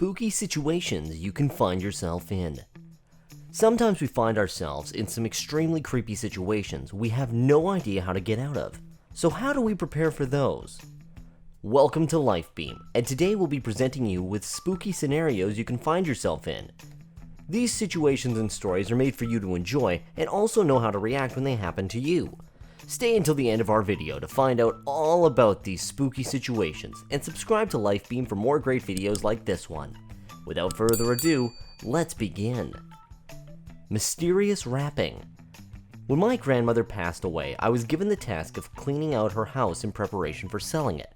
spooky situations you can find yourself in. Sometimes we find ourselves in some extremely creepy situations we have no idea how to get out of. So how do we prepare for those? Welcome to LifeBeam, and today we'll be presenting you with spooky scenarios you can find yourself in. These situations and stories are made for you to enjoy and also know how to react when they happen to you. Stay until the end of our video to find out all about these spooky situations and subscribe to LifeBeam for more great videos like this one. Without further ado, let's begin. Mysterious wrapping. When my grandmother passed away, I was given the task of cleaning out her house in preparation for selling it.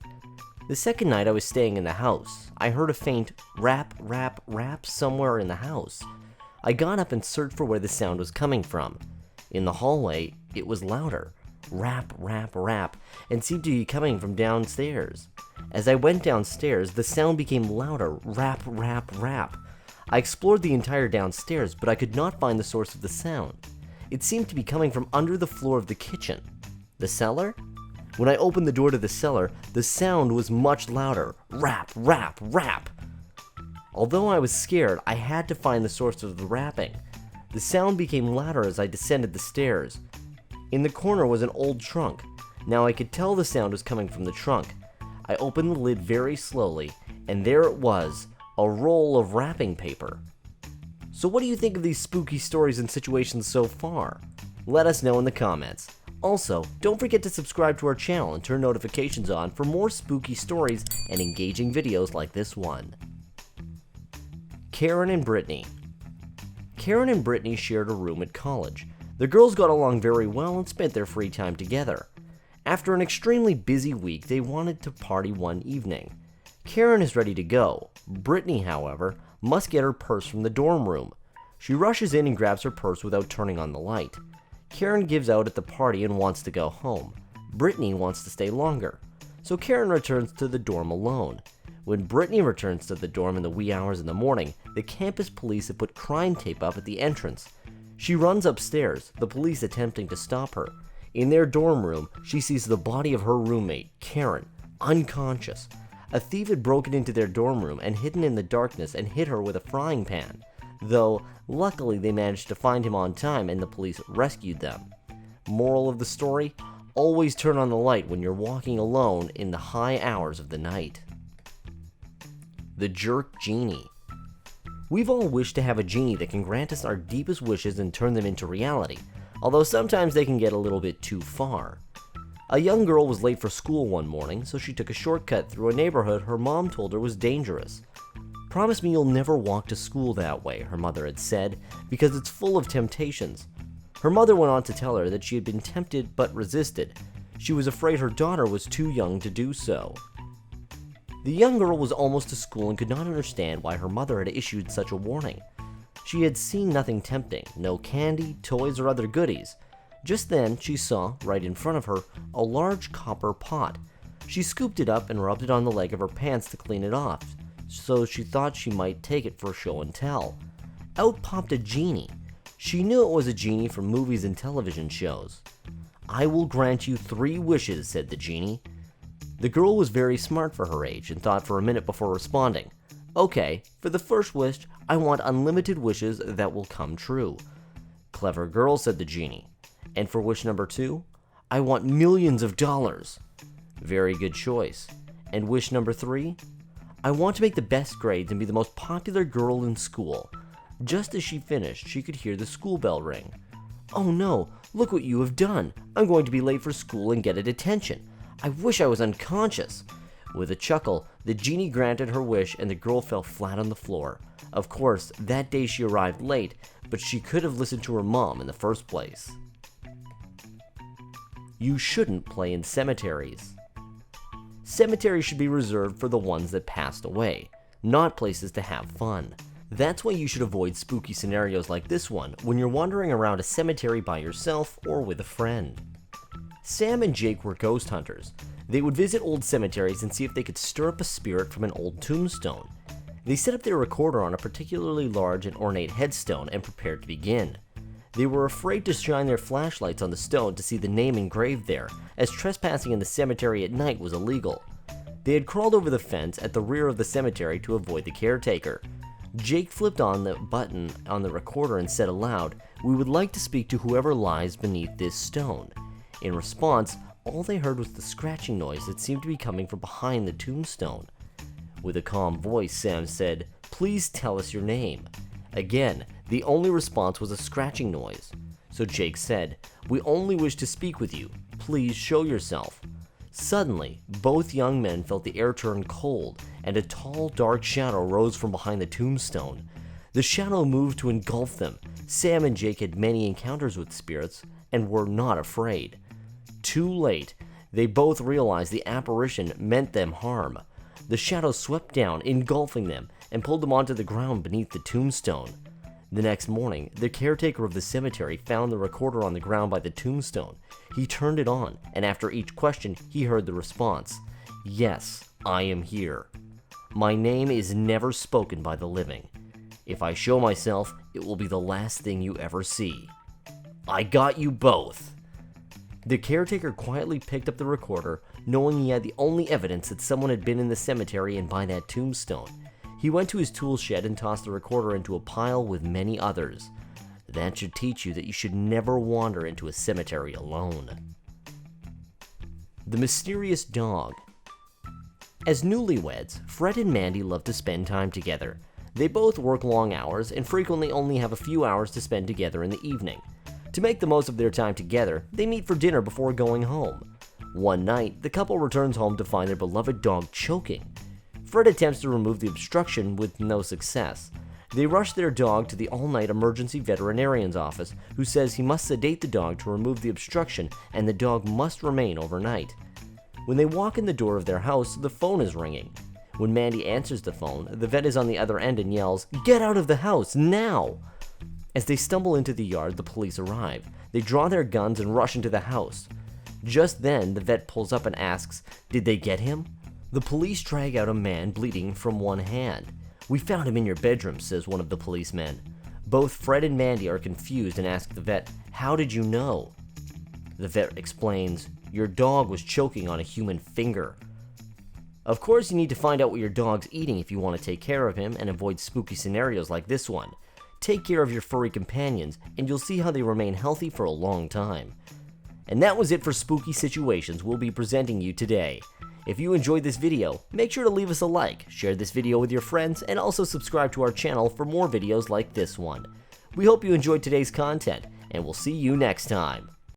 The second night I was staying in the house, I heard a faint rap, rap, rap somewhere in the house. I got up and searched for where the sound was coming from. In the hallway, it was louder. Rap, rap, rap, and seemed to be coming from downstairs. As I went downstairs, the sound became louder. Rap, rap, rap. I explored the entire downstairs, but I could not find the source of the sound. It seemed to be coming from under the floor of the kitchen. The cellar? When I opened the door to the cellar, the sound was much louder. Rap, rap, rap. Although I was scared, I had to find the source of the rapping. The sound became louder as I descended the stairs. In the corner was an old trunk. Now I could tell the sound was coming from the trunk. I opened the lid very slowly, and there it was, a roll of wrapping paper. So what do you think of these spooky stories and situations so far? Let us know in the comments. Also, don't forget to subscribe to our channel and turn notifications on for more spooky stories and engaging videos like this one. Karen and Brittany. Karen and Brittany shared a room at college. The girls got along very well and spent their free time together. After an extremely busy week, they wanted to party one evening. Karen is ready to go. Brittany, however, must get her purse from the dorm room. She rushes in and grabs her purse without turning on the light. Karen gives out at the party and wants to go home. Brittany wants to stay longer. So Karen returns to the dorm alone. When Brittany returns to the dorm in the wee hours in the morning, the campus police have put crime tape up at the entrance. She runs upstairs, the police attempting to stop her. In their dorm room, she sees the body of her roommate, Karen, unconscious. A thief had broken into their dorm room and hidden in the darkness and hit her with a frying pan. Though, luckily they managed to find him on time and the police rescued them. Moral of the story? Always turn on the light when you're walking alone in the high hours of the night. The Jerk Genie. We've all wished to have a genie that can grant us our deepest wishes and turn them into reality, although sometimes they can get a little bit too far. A young girl was late for school one morning, so she took a shortcut through a neighborhood her mom told her was dangerous. "Promise me you'll never walk to school that way," her mother had said, "because it's full of temptations." Her mother went on to tell her that she had been tempted but resisted. She was afraid her daughter was too young to do so. The young girl was almost to school and could not understand why her mother had issued such a warning. She had seen nothing tempting, no candy, toys, or other goodies. Just then, she saw, right in front of her, a large copper pot. She scooped it up and rubbed it on the leg of her pants to clean it off, so she thought she might take it for show and tell. Out popped a genie. She knew it was a genie from movies and television shows. "I will grant you 3 wishes," said the genie. The girl was very smart for her age and thought for a minute before responding. "Okay, for the first wish, I want unlimited wishes that will come true." "Clever girl," said the genie. "And for wish number 2, I want millions of dollars." "Very good choice. And wish number 3, I want to make the best grades and be the most popular girl in school." Just as she finished, she could hear the school bell ring. "Oh no, look what you have done. I'm going to be late for school and get a detention. I wish I was unconscious." With a chuckle, the genie granted her wish and the girl fell flat on the floor. Of course, that day she arrived late, but she could have listened to her mom in the first place. You shouldn't play in cemeteries. Cemeteries should be reserved for the ones that passed away, not places to have fun. That's why you should avoid spooky scenarios like this one when you're wandering around a cemetery by yourself or with a friend. Sam and Jake were ghost hunters. They would visit old cemeteries and see if they could stir up a spirit from an old tombstone. They set up their recorder on a particularly large and ornate headstone and prepared to begin. They were afraid to shine their flashlights on the stone to see the name engraved there, as trespassing in the cemetery at night was illegal. They had crawled over the fence at the rear of the cemetery to avoid the caretaker. Jake flipped on the button on the recorder and said aloud, "We would like to speak to whoever lies beneath this stone." In response, all they heard was the scratching noise that seemed to be coming from behind the tombstone. With a calm voice, Sam said, "Please tell us your name." Again, the only response was a scratching noise. So Jake said, "We only wish to speak with you. Please show yourself." Suddenly, both young men felt the air turn cold, and a tall, dark shadow rose from behind the tombstone. The shadow moved to engulf them. Sam and Jake had many encounters with spirits and were not afraid. Too late, they both realized the apparition meant them harm. The shadow swept down, engulfing them, and pulled them onto the ground beneath the tombstone. The next morning, the caretaker of the cemetery found the recorder on the ground by the tombstone. He turned it on, and after each question, he heard the response, "Yes, I am here. My name is never spoken by the living. If I show myself, it will be the last thing you ever see. I got you both." The caretaker quietly picked up the recorder, knowing he had the only evidence that someone had been in the cemetery and by that tombstone. He went to his tool shed and tossed the recorder into a pile with many others. That should teach you that you should never wander into a cemetery alone. The mysterious dog. As newlyweds, Fred and Mandy love to spend time together. They both work long hours and frequently only have a few hours to spend together in the evening. To make the most of their time together, they meet for dinner before going home. One night, the couple returns home to find their beloved dog choking. Fred attempts to remove the obstruction with no success. They rush their dog to the all-night emergency veterinarian's office, who says he must sedate the dog to remove the obstruction and the dog must remain overnight. When they walk in the door of their house, the phone is ringing. When Mandy answers the phone, the vet is on the other end and yells, "Get out of the house, now!" As they stumble into the yard, the police arrive. They draw their guns and rush into the house. Just then, the vet pulls up and asks, "Did they get him?" The police drag out a man bleeding from one hand. "We found him in your bedroom," says one of the policemen. Both Fred and Mandy are confused and ask the vet, "How did you know?" The vet explains, "Your dog was choking on a human finger." Of course, you need to find out what your dog's eating if you want to take care of him and avoid spooky scenarios like this one. Take care of your furry companions, and you'll see how they remain healthy for a long time. And that was it for spooky situations we'll be presenting you today. If you enjoyed this video, make sure to leave us a like, share this video with your friends, and also subscribe to our channel for more videos like this one. We hope you enjoyed today's content, and we'll see you next time.